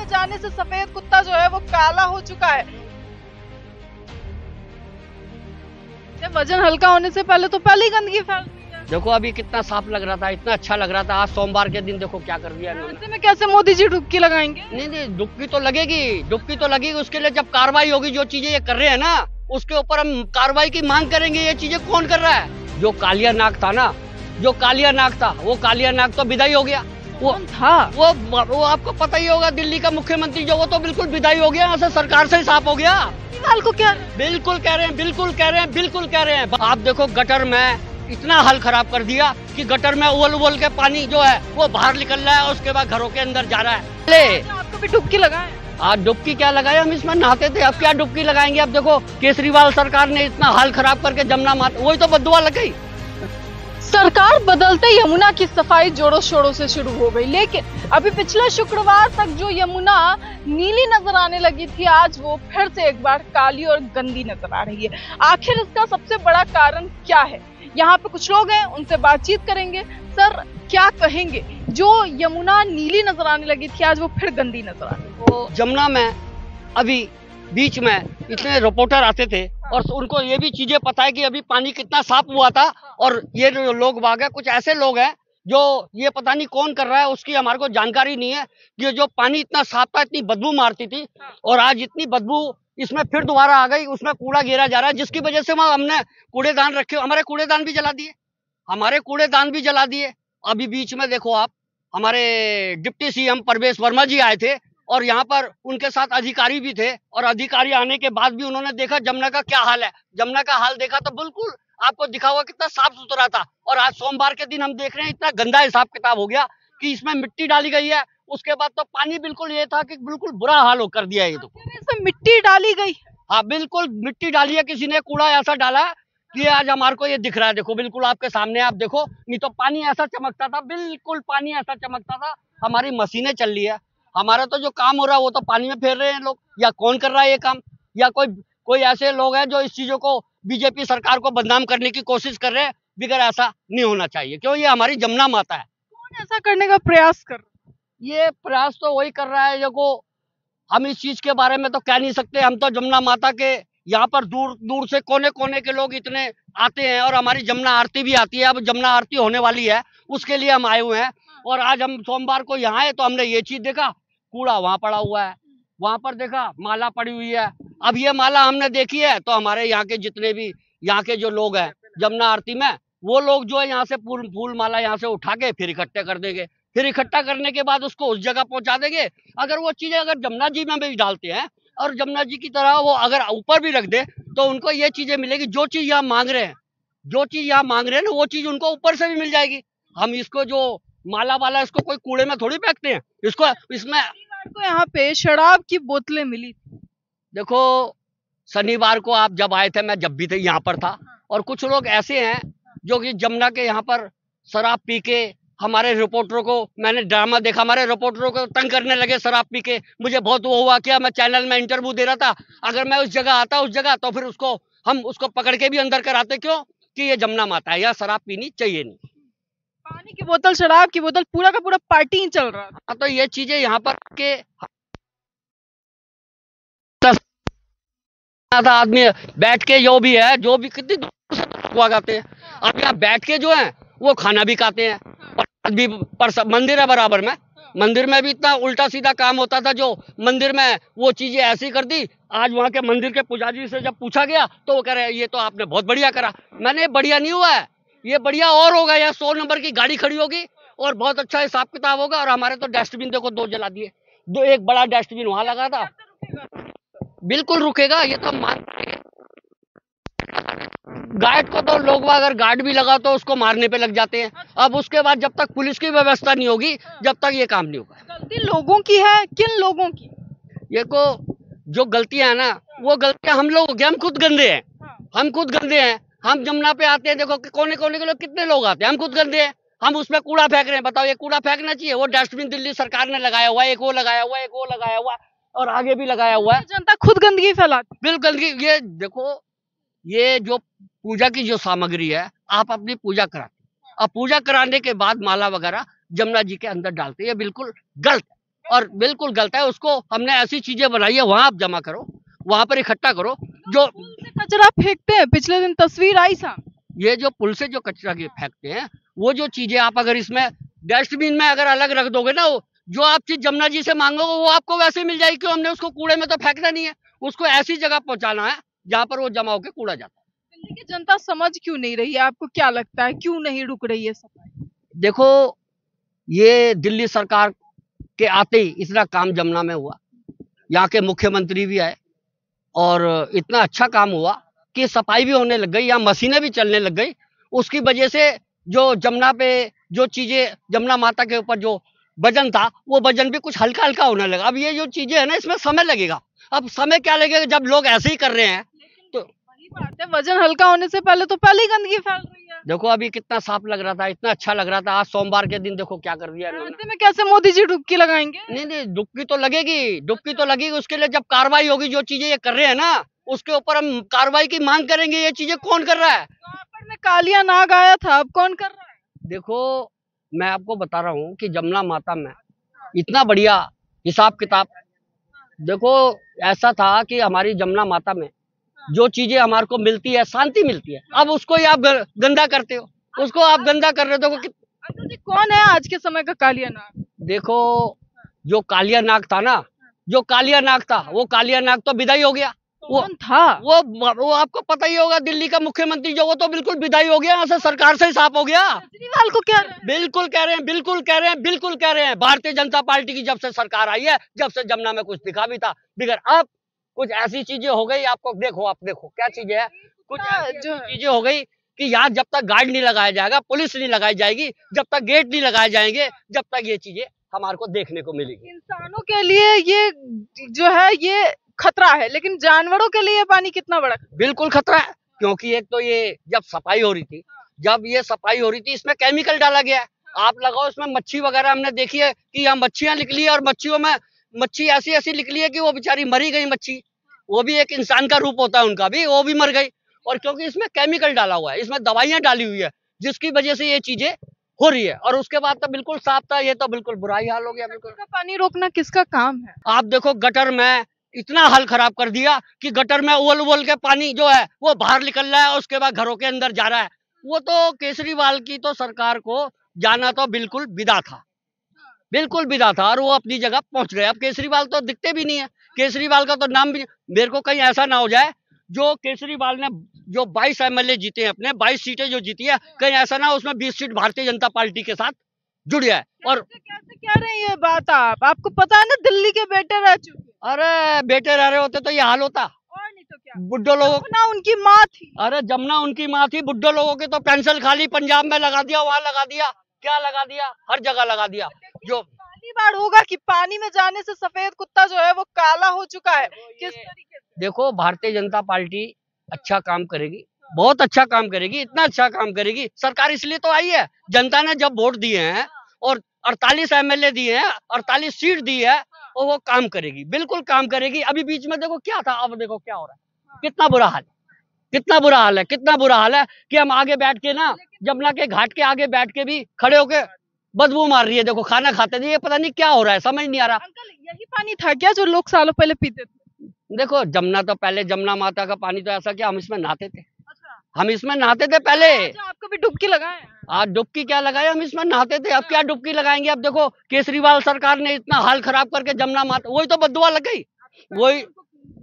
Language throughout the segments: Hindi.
में जाने से सफेद कुत्ता जो है वो काला हो चुका है। वजन हल्का होने से पहले तो पहले ही गंदगी फैल रही है। देखो अभी कितना साफ लग रहा था, इतना अच्छा लग रहा था, आज सोमवार के दिन देखो क्या कर दिया इन्होंने। ऐसे में कैसे मोदी जी डुबकी लगाएंगे? नहीं, डुबकी तो लगेगी, डुबकी तो लगेगी। उसके लिए जब कार्रवाई होगी, जो चीजें ये कर रहे हैं ना, उसके ऊपर हम कार्रवाई की मांग करेंगे। ये चीजें कौन कर रहा है? जो कालिया नाग था ना, जो कालिया नाग था, वो कालिया नाग तो विदाई हो गया। वो था वो आपको पता ही होगा, दिल्ली का मुख्यमंत्री जो, वो तो बिल्कुल विदाई हो गया, यहाँ से सरकार से ही साफ हो गया। को क्या बिल्कुल कह रहे हैं, बिल्कुल कह रहे हैं, बिल्कुल कह रहे हैं। आप देखो गटर में इतना हाल खराब कर दिया कि गटर में उबल उबल के पानी जो है वो बाहर निकल रहा है, उसके बाद घरों के अंदर जा रहा है। ले आपको भी डुबकी लगाए? आज डुबकी क्या लगाए, हम इसमें नहाते थे, अब क्या डुबकी लगाएंगे? अब देखो केजरीवाल सरकार ने इतना हाल खराब करके जमुना माता, वही तो बददुआ लग गई। सरकार बदलते यमुना की सफाई जोरों शोरों से शुरू हो गई, लेकिन अभी पिछले शुक्रवार तक जो यमुना नीली नजर आने लगी थी, आज वो फिर से एक बार काली और गंदी नजर आ रही है। आखिर इसका सबसे बड़ा कारण क्या है? यहाँ पे कुछ लोग हैं, उनसे बातचीत करेंगे। सर क्या कहेंगे, जो यमुना नीली नजर आने लगी थी आज वो फिर गंदी नजर आ रही है? तो जमुना में अभी बीच में इतने रिपोर्टर आते थे और उनको ये भी चीजें पता है कि अभी पानी कितना साफ हुआ था। और ये जो लोग बाग है, कुछ ऐसे लोग हैं जो ये पता नहीं कौन कर रहा है, उसकी हमारे को जानकारी नहीं है कि जो पानी इतना साफ था, इतनी बदबू मारती थी, और आज इतनी बदबू इसमें फिर दोबारा आ गई। उसमें कूड़ा गिरा जा रहा है, जिसकी वजह से वहां हमने कूड़ेदान रखे, हमारे कूड़ेदान भी जला दिए, हमारे कूड़ेदान भी जला दिए। अभी बीच में देखो आप, हमारे डिप्टी सीएम परवेश वर्मा जी आए थे और यहाँ पर उनके साथ अधिकारी भी थे, और अधिकारी आने के बाद भी उन्होंने देखा जमुना का क्या हाल है। जमुना का हाल देखा तो बिल्कुल आपको दिखा हुआ कितना साफ सुथरा था, और आज सोमवार के दिन हम देख रहे हैं इतना गंदा हिसाब किताब हो गया कि इसमें मिट्टी डाली गई है। उसके बाद तो पानी बिल्कुल ये था कि बिल्कुल बुरा हाल हो कर दिया। ये तो इसमें मिट्टी डाली गई? हाँ बिल्कुल मिट्टी डाली है, किसी ने कूड़ा ऐसा डाला है कि आज हमारे को ये दिख रहा है। देखो बिल्कुल आपके सामने, आप देखो, नहीं तो पानी ऐसा चमकता था, बिल्कुल पानी ऐसा चमकता था। हमारी मशीनें चल रही है, हमारा तो जो काम हो रहा है वो तो पानी में फेर रहे हैं लोग, या कौन कर रहा है ये काम, या कोई ऐसे लोग हैं जो इस चीजों को, बीजेपी सरकार को बदनाम करने की कोशिश कर रहे हैं। बिगर ऐसा नहीं होना चाहिए, क्यों? ये हमारी जमुना माता है। कौन ऐसा करने का प्रयास कर रहा है? ये प्रयास तो वही कर रहा है, देखो हम इस चीज के बारे में तो कह नहीं सकते। हम तो जमुना माता के यहाँ पर दूर दूर से कोने कोने के लोग इतने आते हैं, और हमारी जमुना आरती भी आती है। अब जमुना आरती होने वाली है, उसके लिए हम आए हुए हैं। और आज हम सोमवार को यहाँ आए तो हमने ये चीज देखा, कूड़ा वहां पड़ा हुआ है, वहां पर देखा माला पड़ी हुई है। अब ये माला हमने देखी है तो हमारे यहाँ के जितने भी यहाँ के जो लोग हैं जमुना आरती में, वो लोग जो है यहाँ से फूल माला यहाँ से उठा के फिर इकट्ठे कर देंगे, फिर इकट्ठा करने के बाद उसको उस जगह पहुंचा देंगे। अगर वो चीजें अगर जमुना जी में भी डालते हैं और जमुना जी की तरह वो अगर ऊपर भी रख दे, तो उनको ये चीजें मिलेगी। जो चीज यहाँ मांग रहे हैं, जो चीज यहाँ मांग रहे हैं ना, वो चीज उनको ऊपर से भी मिल जाएगी। हम इसको जो माला वाला, इसको कोई कूड़े में थोड़ी फेंकते हैं, इसको इसमें को यहाँ पे शराब की बोतलें मिली थी। देखो शनिवार को आप जब आए थे, मैं जब भी थे यहाँ पर था, और कुछ लोग ऐसे हैं जो कि जमुना के यहाँ पर शराब पी के हमारे रिपोर्टरों को, मैंने ड्रामा देखा, हमारे रिपोर्टरों को तंग करने लगे शराब पी के। मुझे बहुत वो हुआ, क्या मैं चैनल में इंटरव्यू दे रहा था, अगर मैं उस जगह आता उस जगह, तो फिर हम उसको पकड़ के भी अंदर कराते। क्यों? कि ये जमुना माता है, यहाँ शराब पीनी चाहिए नहीं। पानी की बोतल, शराब की बोतल, पूरा का पूरा पार्टी ही चल रहा था। तो ये चीजें यहाँ पर के आदमी बैठ के जो भी है, जो भी कितनी दूर से हुआ करते हैं, अब यहाँ बैठ के जो है वो खाना भी खाते हैं। अभी मंदिर है बराबर में, मंदिर में भी इतना उल्टा सीधा काम होता था, जो मंदिर में वो चीजें ऐसी कर दी। आज वहाँ के मंदिर के पुजारी से जब पूछा गया तो वो कह रहे हैं ये तो आपने बहुत बढ़िया करा। मैंने बढ़िया नहीं हुआ है, ये बढ़िया और होगा। यहाँ 100 नंबर की गाड़ी खड़ी होगी और बहुत अच्छा हिसाब किताब होगा। और हमारे तो डस्टबिन देखो 2 जला दिए, एक बड़ा डस्टबिन वहां लगा था, बिल्कुल रुकेगा ये तो मान। गार्ड को तो लोग अगर गार्ड भी लगा तो उसको मारने पे लग जाते हैं। अब उसके बाद जब तक पुलिस की व्यवस्था नहीं होगी, जब तक ये काम नहीं होगा। गलती लोगों की है, किन लोगों की? ये को जो गलतियां है ना, वो गलतियां हम लोग, हम खुद गंदे हैं, हम खुद गंदे हैं। हम जमुना पे आते हैं, देखो कोने कोने के लोग कितने लोग आते हैं, हम खुद गंदे हैं। हम उसमें कूड़ा फेंक रहे हैं, बताओ ये कूड़ा फेंकना चाहिए? वो डस्टबिन दिल्ली सरकार ने लगाया हुआ है, एक वो लगाया हुआ है, एक वो लगाया हुआ है, और आगे भी लगाया हुआ है। जनता खुद गंदगी फैलाती। बिल्कुल गंदगी। ये देखो, ये जो पूजा की जो सामग्री है, आप अपनी पूजा कराते, अब पूजा कराने के बाद माला वगैरह जमुना जी के अंदर डालते, ये बिल्कुल गलत है। और बिल्कुल गलत है। उसको हमने ऐसी चीजें बनाई है, वहां आप जमा करो, वहां पर इकट्ठा करो। जो पुल से कचरा फेंकते हैं, पिछले दिन तस्वीर आई सामने। ये जो पुल से जो कचरा के फेंकते हैं, वो जो चीजें आप अगर इसमें डस्टबिन में अगर अलग रख दोगे ना, जो आप चीज जमुना जी से मांगोगे वो आपको वैसे मिल जाएगी। क्यों? हमने उसको कूड़े में तो फेंकना नहीं है, उसको ऐसी जगह पहुंचाना है जहां पर वो जमा होकर कूड़ा जाता है। दिल्ली की जनता समझ क्यों नहीं रही है? आपको क्या लगता है क्यों नहीं रुक रही है सफाई? देखो, ये दिल्ली सरकार के आते ही इतना काम जमुना में हुआ, यहाँ के मुख्यमंत्री भी आए और इतना अच्छा काम हुआ कि सफाई भी होने लग गई, यहाँ मशीनें भी चलने लग गई। उसकी वजह से जो जमुना पे जो चीजें, जमुना माता के ऊपर जो वजन था, वो वजन भी कुछ हल्का हल्का होने लगा। अब ये जो चीजें है ना, इसमें समय लगेगा। अब समय क्या लगेगा, जब लोग ऐसे ही कर रहे हैं तो। वही बात है, वजन हल्का होने से पहले तो पहले ही गंदगी फैल रही है। देखो अभी कितना साफ लग रहा था, इतना अच्छा लग रहा था, आज सोमवार के दिन देखो क्या कर दिया इन्होंने। ऐसे में कैसे मोदी जी डुबकी लगाएंगे? नहीं नहीं, डुबकी तो लगेगी, डुबकी तो लगेगी। उसके लिए जब कार्रवाई होगी, जो चीजें ये कर रहे हैं ना, उसके ऊपर हम कार्रवाई की मांग करेंगे। ये चीजें कौन कर रहा है? कापड़ में कालिया नाग आया था, अब कौन कर रहा है? देखो, मैं आपको बता रहा हूँ कि जमुना माता में इतना बढ़िया हिसाब किताब। देखो, ऐसा था कि हमारी जमुना माता में जो चीजें हमारे को मिलती है, शांति मिलती है, अब उसको ही आप गंदा करते हो, उसको आप गंदा कर रहे हो। देखो अंकल जी, कौन है आज के समय का कालिया नाग? देखो, जो कालिया नाग था ना, जो कालिया नाग था, वो कालिया नाग तो विदाई हो गया। कौन था? वो आपको पता ही होगा, दिल्ली का मुख्यमंत्री जो, वो तो बिल्कुल विदाई हो गया, यहाँ से सरकार से ही साफ हो गया। केजरीवाल को क्या रहे हैं? बिल्कुल कह रहे हैं, बिल्कुल कह रहे हैं, बिल्कुल कह रहे हैं। भारतीय जनता पार्टी की जब से सरकार आई है, जब से जमुना में कुछ दिखा भी था बिगड़, अब कुछ ऐसी चीजें हो गई। आपको देखो, आप देखो क्या चीजें है, कुछ जो चीजें हो गई कि यहाँ जब तक गार्ड नहीं लगाया जाएगा, पुलिस नहीं लगाई जाएगी, जब तक गेट नहीं लगाए जाएंगे, जब तक ये चीजें हमारे को देखने को मिलेगी। इंसानों के लिए ये जो है ये खतरा है, लेकिन जानवरों के लिए ये पानी कितना बड़ा खतरा बिल्कुल खतरा है, क्योंकि एक तो ये जब सफाई हो रही थी, जब ये सफाई हो रही थी, इसमें केमिकल डाला गया है। आप लगाओ, इसमें मच्छी वगैरह हमने देखी है कि यहाँ मच्छियां निकली है, और मच्छियों में मच्छी ऐसी ऐसी निकली है कि वो बेचारी मरी गई मच्छी। वो भी एक इंसान का रूप होता है उनका भी, वो भी मर गई। और क्योंकि इसमें केमिकल डाला हुआ है, इसमें दवाइयां डाली हुई है, जिसकी वजह से ये चीजें हो रही है। और उसके बाद तो बिल्कुल साफ था, ये तो बिल्कुल बुरा ही हाल हो गया। बिल्कुल का पानी रोकना किसका काम है? आप देखो, गटर में इतना हाल खराब कर दिया कि गटर में उबल उबल के पानी जो है वो बाहर निकल रहा है, और उसके बाद घरों के अंदर जा रहा है। वो तो केजरीवाल की तो सरकार को जाना तो बिल्कुल विदा था, बिल्कुल विदा था, और वो अपनी जगह पहुंच गए। अब केजरीवाल तो दिखते भी नहीं है, केजरीवाल का तो नाम भी। मेरे को कहीं ऐसा ना हो जाए, जो केजरीवाल ने जो 22 एमएलए जीते हैं, अपने 22 सीटें जो जीती है, कहीं ऐसा ना उसमें 20 सीट भारतीय जनता पार्टी के साथ जुड़ जाए। और कैसे कह रहे हैं ये बात? आपको पता है ना, दिल्ली के बेटे रह चुके। अरे बेटे रह रहे होते तो ये हाल होता। और नहीं तो क्या, बुड्ढो लोगों, जमुना उनकी माँ थी। अरे जमुना उनकी माँ थी, बुड्ढो लोगों की तो पेंशन खाली पंजाब में लगा दिया, वहां लगा दिया, क्या लगा दिया, हर जगह लगा दिया। जो पहली बार होगा कि पानी में जाने से सफेद कुत्ता जो है वो काला हो चुका है। किस तरीके से? देखो, भारतीय जनता पार्टी अच्छा काम करेगी, बहुत अच्छा काम करेगी, इतना अच्छा काम करेगी। सरकार इसलिए तो आई है, जनता ने जब वोट दिए हैं और 48 एमएलए दिए हैं, 48 सीट दी है, और वो काम करेगी, बिल्कुल काम करेगी। अभी बीच में देखो क्या था, अब देखो क्या हो रहा है, कितना बुरा हाल, कितना बुरा हाल है, कितना बुरा हाल है कि हम आगे बैठ के ना, जमुना के घाट के आगे बैठ के भी खड़े होके बदबू मार रही है। देखो, खाना खाते थे, ये पता नहीं क्या हो रहा है, समझ नहीं आ रहा। अंकल, यही पानी था क्या जो लोग सालों पहले पीते थे? देखो, जमुना तो पहले, जमुना माता का पानी तो ऐसा क्या, हम इसमें नहाते थे, हम इसमें नहाते थे पहले। अच्छा, आप कभी डुबकी लगाए हैं? आज डुबकी क्या लगाए, हम इसमें नहाते थे, अब क्या डुबकी लगाएंगे। अब देखो, केजरीवाल सरकार ने इतना हाल खराब करके जमुना माता, वही तो बददुआ लग गई, वही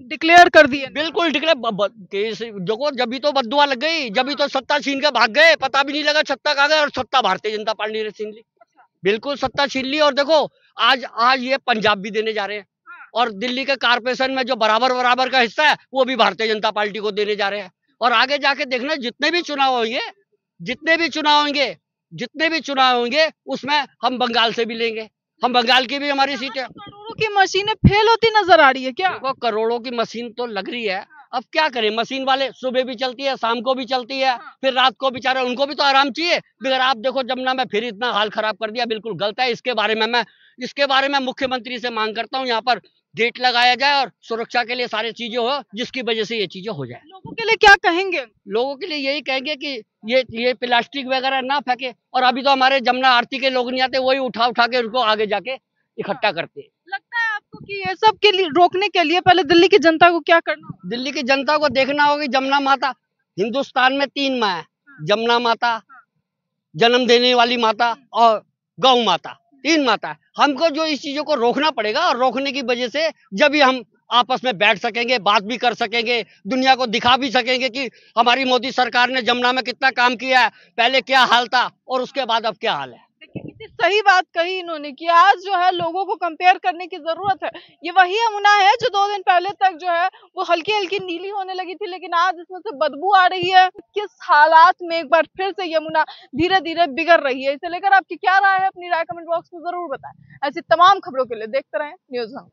डिक्लेयर कर दिए। बिल्कुल डिक्लेयर। देखो, जब भी तो बददुआ लग गई, जब भी तो सत्ता छीन के भाग गए, पता भी नहीं लगा सत्ता कहाँ गए, और सत्ता भारतीय जनता पार्टी ने छीन ली, बिल्कुल सत्ता छीन ली। और देखो, आज आज ये पंजाब भी देने जा रहे हैं, और दिल्ली के कारपोरेशन में जो बराबर बराबर का हिस्सा है, वो भी भारतीय जनता पार्टी को देने जा रहे हैं। और आगे जाके देखना, जितने भी चुनाव होंगे, जितने भी चुनाव होंगे, जितने भी चुनाव होंगे, उसमें हम बंगाल से भी लेंगे, हम बंगाल की भी हमारी सीटें। करोड़ों की मशीनें फेल होती नजर आ रही है क्या? देखो, करोड़ों की मशीन तो लग रही है, अब क्या करें, मशीन वाले सुबह भी चलती है, शाम को भी चलती है, फिर रात को बेचारे, उनको भी तो आराम चाहिए। मगर आप देखो, जमुना में फिर इतना हाल खराब कर दिया, बिल्कुल गलत है। इसके बारे में मुख्यमंत्री से मांग करता हूँ, यहाँ पर गेट लगाया जाए और सुरक्षा के लिए सारी चीजें हो, जिसकी वजह से ये चीजें हो जाए। लोगों के लिए क्या कहेंगे? लोगों के लिए यही कहेंगे कि ये प्लास्टिक वगैरह ना फेंके। और अभी तो हमारे जमुना आरती के लोग नहीं आते, वही उठा उठा के उनको आगे जाके इकट्ठा करते हैं। लगता है आपको कि ये सब के लिए रोकने के लिए पहले दिल्ली की जनता को क्या करना होगा? दिल्ली की जनता को देखना होगी, जमुना माता, हिंदुस्तान में 3 माँ है, जमुना माता, जन्म देने वाली माता और गौ माता, 3 माता है। हमको जो इस चीजों को रोकना पड़ेगा, और रोकने की वजह से जब भी हम आपस में बैठ सकेंगे, बात भी कर सकेंगे, दुनिया को दिखा भी सकेंगे कि हमारी मोदी सरकार ने जमुना में कितना काम किया है, पहले क्या हाल था और उसके बाद अब क्या हाल है। देखिए कितनी सही बात कही इन्होंने कि आज जो है लोगों को कंपेयर करने की जरूरत है। ये वही यमुना है जो 2 दिन पहले तक जो है वो हल्की हल्की नीली होने लगी थी, लेकिन आज इसमें से बदबू आ रही है। किस हालात में एक बार फिर से यमुना धीरे धीरे बिगड़ रही है, इसे लेकर आपकी क्या राय है अपनी राय कमेंट बॉक्स में जरूर बताएं। ऐसी तमाम खबरों के लिए देखते रहें न्यूज़ हम।